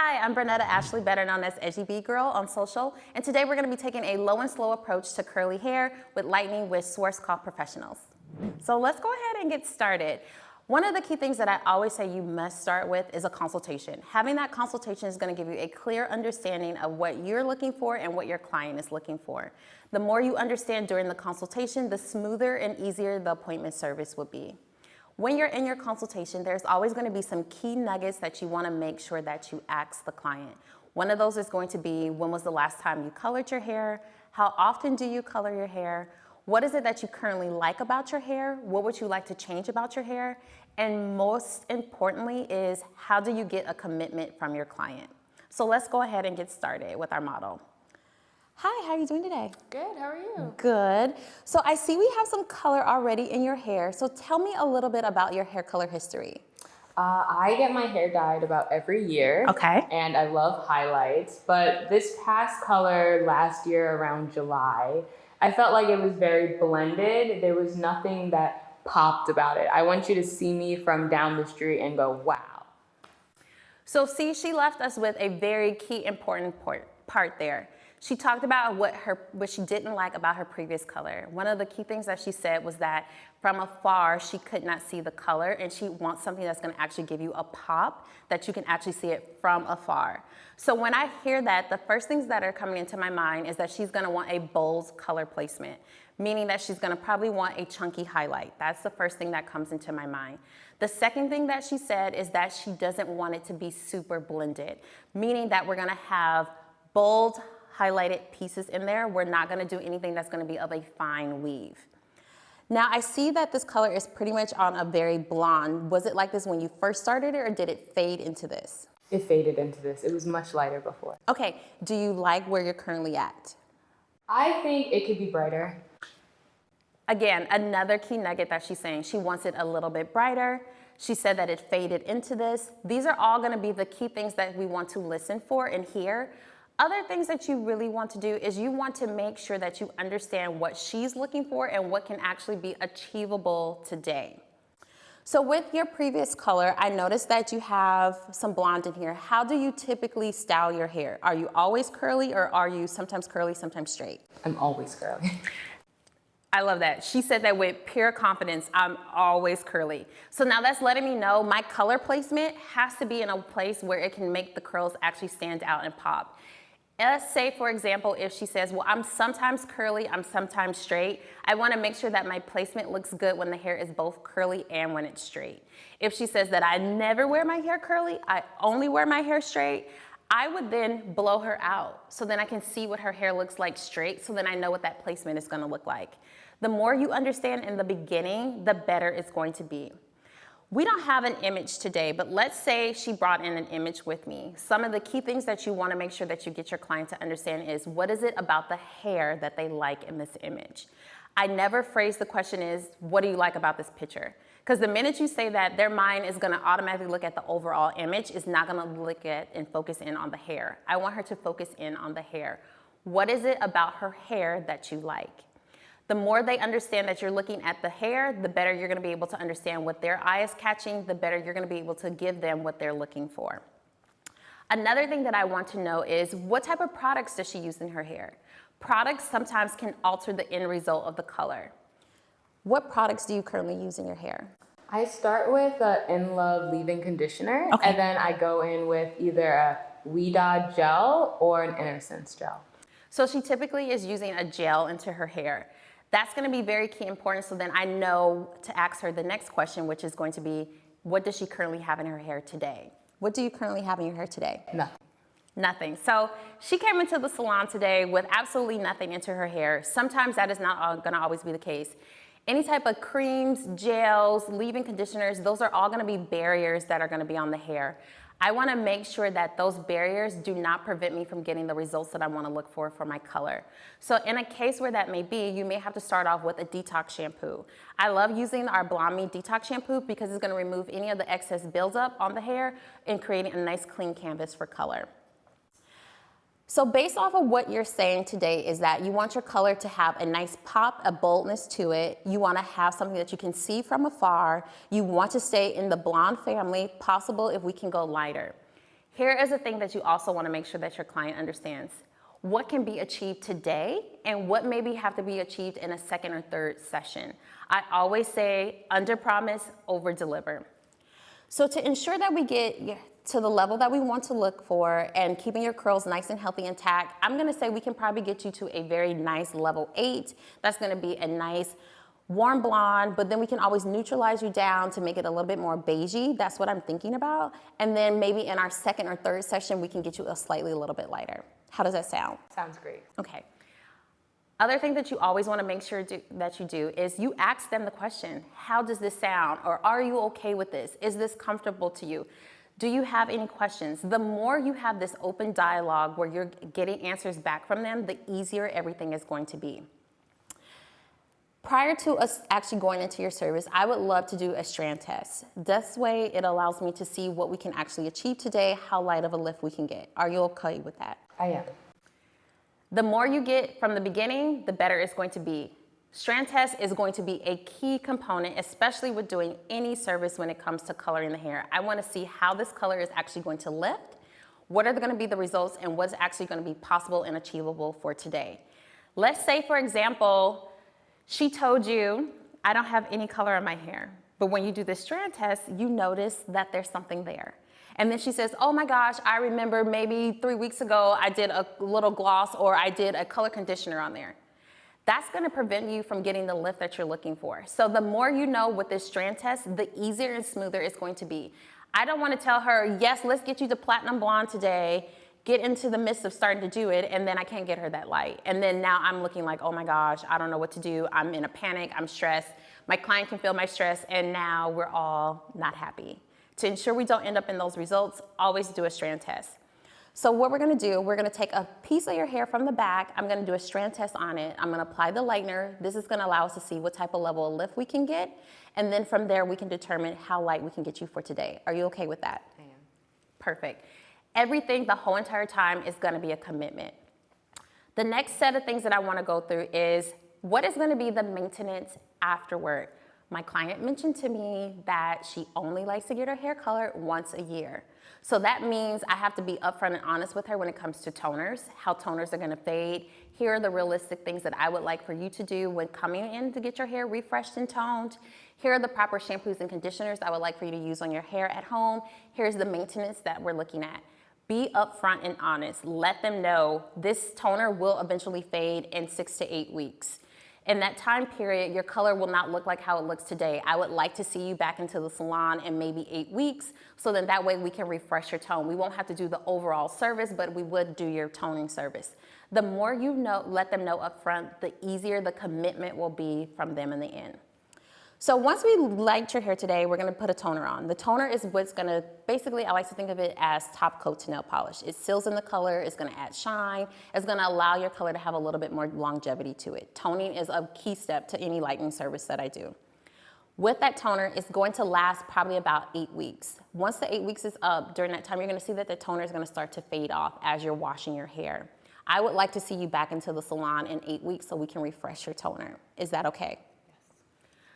Hi, I'm Brendnetta Ashley, better known as EdgyB Girl on social, and today we're going to be taking a low and slow approach to curly hair with Lightening with Schwarzkopf professionals. So let's go ahead and get started. One of the key things that I always say you must start with is a consultation. Having that consultation is going to give you a clear understanding of what you're looking for and what your client is looking for. The more you understand during the consultation, the smoother and easier the appointment service will be. When you're in your consultation, there's always going to be some key nuggets that you want to make sure that you ask the client. One of those is going to be, when was the last time you colored your hair? How often do you color your hair? What is it that you currently like about your hair? What would you like to change about your hair? And most importantly is, how do you get a commitment from your client? So let's go ahead and get started with our model. Hi, how are you doing today? Good, how are you? Good. So I see we have some color already in your hair. So tell me a little bit about your hair color history. I get my hair dyed about every year. Okay. And I love highlights, but this past color last year around July, I felt like it was very blended. There was nothing that popped about it. I want you to see me from down the street and go, wow. So see, she left us with a very key important part there. She talked about what she didn't like about her previous color. One of the key things that she said was that from afar, she could not see the color, and she wants something that's gonna actually give you a pop that you can actually see it from afar. So when I hear that, the first things that are coming into my mind is that she's gonna want a bold color placement, meaning that she's gonna probably want a chunky highlight. That's the first thing that comes into my mind. The second thing that she said is that she doesn't want it to be super blended, meaning that we're gonna have bold, highlighted pieces in there. We're not gonna do anything that's gonna be of a fine weave. Now I see that this color is pretty much on a very blonde. Was it like this when you first started it, or did it fade into this? It faded into this. It was much lighter before. Okay, do you like where you're currently at? I think it could be brighter. Again, another key nugget that she's saying, she wants it a little bit brighter. She said that it faded into this. These are all gonna be the key things that we want to listen for and hear. Other things that you really want to do is you want to make sure that you understand what she's looking for and what can actually be achievable today. So with your previous color, I noticed that you have some blonde in here. How do you typically style your hair? Are you always curly, or are you sometimes curly, sometimes straight? I'm always curly. I love that. She said that with pure confidence, I'm always curly. So now that's letting me know my color placement has to be in a place where it can make the curls actually stand out and pop. Let's say, for example, if she says, well, I'm sometimes curly, I'm sometimes straight, I want to make sure that my placement looks good when the hair is both curly and when it's straight. If she says that I never wear my hair curly, I only wear my hair straight, I would then blow her out. So then I can see what her hair looks like straight, so then I know what that placement is going to look like. The more you understand in the beginning, the better it's going to be. We don't have an image today, but let's say she brought in an image with me. Some of the key things that you want to make sure that you get your client to understand is, what is it about the hair that they like in this image? I never phrase the question is, what do you like about this picture? Because the minute you say that, their mind is going to automatically look at the overall image, is not going to look at and focus in on the hair. I want her to focus in on the hair. What is it about her hair that you like? The more they understand that you're looking at the hair, the better you're gonna be able to understand what their eye is catching, the better you're gonna be able to give them what they're looking for. Another thing that I want to know is, what type of products does she use in her hair? Products sometimes can alter the end result of the color. What products do you currently use in your hair? I start with an In Love leave-in conditioner, and then I go in with either a Ouida gel or an Innocence gel. So she typically is using a gel into her hair. That's gonna be very key important, so then I know to ask her the next question, which is going to be, what does she currently have in her hair today? What do you currently have in your hair today? Nothing. Nothing. So she came into the salon today with absolutely nothing into her hair. Sometimes that is not gonna always be the case. Any type of creams, gels, leave-in conditioners, those are all gonna be barriers that are gonna be on the hair. I wanna make sure that those barriers do not prevent me from getting the results that I wanna look for my color. So in a case where that may be, you may have to start off with a detox shampoo. I love using our Blonde Me detox shampoo because it's gonna remove any of the excess buildup on the hair and creating a nice clean canvas for color. So based off of what you're saying today is that you want your color to have a nice pop, a boldness to it. You want to have something that you can see from afar. You want to stay in the blonde family, possible if we can go lighter. Here is a thing that you also want to make sure that your client understands. What can be achieved today and what maybe have to be achieved in a second or third session. I always say under promise, over deliver. So to ensure that we get to the level that we want to look for and keeping your curls nice and healthy intact, I'm gonna say we can probably get you to a very nice level 8. That's gonna be a nice warm blonde, but then we can always neutralize you down to make it a little bit more beigey. That's what I'm thinking about. And then maybe in our second or third session, we can get you a little bit lighter. How does that sound? Sounds great. Okay. Other thing that you always want to make sure that you do is you ask them the question, how does this sound? Or are you okay with this? Is this comfortable to you? Do you have any questions? The more you have this open dialogue where you're getting answers back from them, the easier everything is going to be. Prior to us actually going into your service, I would love to do a strand test. This way, it allows me to see what we can actually achieve today, how light of a lift we can get. Are you okay with that? I am. The more you get from the beginning, the better it's going to be. Strand test is going to be a key component, especially with doing any service when it comes to coloring the hair. I want to see how this color is actually going to lift, what are going to be the results, and what's actually going to be possible and achievable for today. Let's say, for example, she told you, I don't have any color in my hair. But when you do the strand test, you notice that there's something there. And then she says, oh my gosh, I remember maybe 3 weeks ago, I did a little gloss or I did a color conditioner on there. That's gonna prevent you from getting the lift that you're looking for. So the more you know with this strand test, the easier and smoother it's going to be. I don't wanna tell her, yes, let's get you to platinum blonde today, get into the midst of starting to do it, and then I can't get her that light. And then now I'm looking like, oh my gosh, I don't know what to do. I'm in a panic, I'm stressed. My client can feel my stress, and now we're all not happy. To ensure we don't end up in those results, always do a strand test. So what we're gonna do, we're gonna take a piece of your hair from the back, I'm gonna do a strand test on it, I'm gonna apply the lightener. This is gonna allow us to see what type of level of lift we can get, and then from there we can determine how light we can get you for today. Are you okay with that? I am. Perfect. Everything the whole entire time is gonna be a commitment. The next set of things that I wanna go through is what is gonna be the maintenance afterward. My client mentioned to me that she only likes to get her hair colored once a year. So that means I have to be upfront and honest with her when it comes to toners, how toners are gonna fade. Here are the realistic things that I would like for you to do when coming in to get your hair refreshed and toned. Here are the proper shampoos and conditioners I would like for you to use on your hair at home. Here's the maintenance that we're looking at. Be upfront and honest. Let them know this toner will eventually fade in 6 to 8 weeks. In that time period, your color will not look like how it looks today. I would like to see you back into the salon in maybe 8 weeks, so then that way we can refresh your tone. We won't have to do the overall service, but we would do your toning service. The more you know, let them know upfront, the easier the commitment will be from them in the end. So once we light your hair today, we're gonna put a toner on. The toner is what's gonna, basically I like to think of it as top coat to nail polish. It seals in the color, it's gonna add shine, it's gonna allow your color to have a little bit more longevity to it. Toning is a key step to any lightening service that I do. With that toner, it's going to last probably about 8 weeks. Once the 8 weeks is up, during that time, you're gonna see that the toner is gonna start to fade off as you're washing your hair. I would like to see you back into the salon in 8 weeks so we can refresh your toner. Is that okay?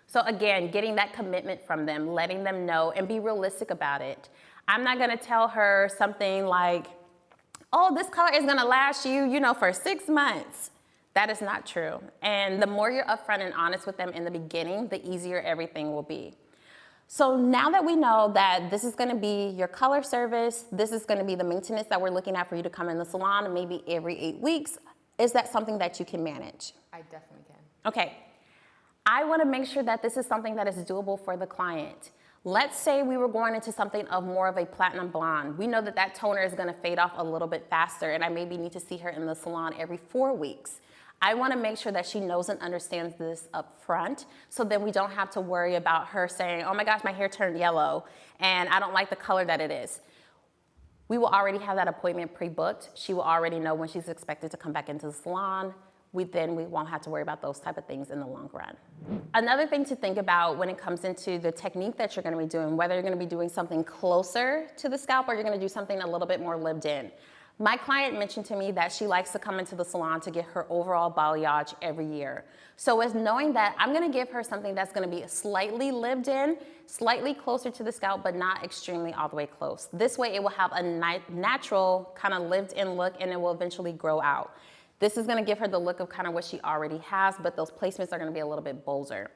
So again, getting that commitment from them, letting them know and be realistic about it. I'm not gonna tell her something like, oh, this color is gonna last you, for 6 months. That is not true. And the more you're upfront and honest with them in the beginning, the easier everything will be. So now that we know that this is gonna be your color service, this is gonna be the maintenance that we're looking at for you to come in the salon maybe every 8 weeks, is that something that you can manage? I definitely can. Okay. I want to make sure that this is something that is doable for the client. Let's say we were going into something of more of a platinum blonde. We know that that toner is going to fade off a little bit faster, and I maybe need to see her in the salon every 4 weeks. I want to make sure that she knows and understands this up front, so then we don't have to worry about her saying, oh my gosh, my hair turned yellow, and I don't like the color that it is. We will already have that appointment pre-booked. She will already know when she's expected to come back into the salon. We won't have to worry about those type of things in the long run. Another thing to think about when it comes into the technique that you're gonna be doing, whether you're gonna be doing something closer to the scalp or you're gonna do something a little bit more lived in. My client mentioned to me that she likes to come into the salon to get her overall balayage every year. So with knowing that, I'm gonna give her something that's gonna be slightly lived in, slightly closer to the scalp, but not extremely all the way close. This way it will have a natural kind of lived in look, and it will eventually grow out. This is gonna give her the look of kind of what she already has, but those placements are gonna be a little bit bolder.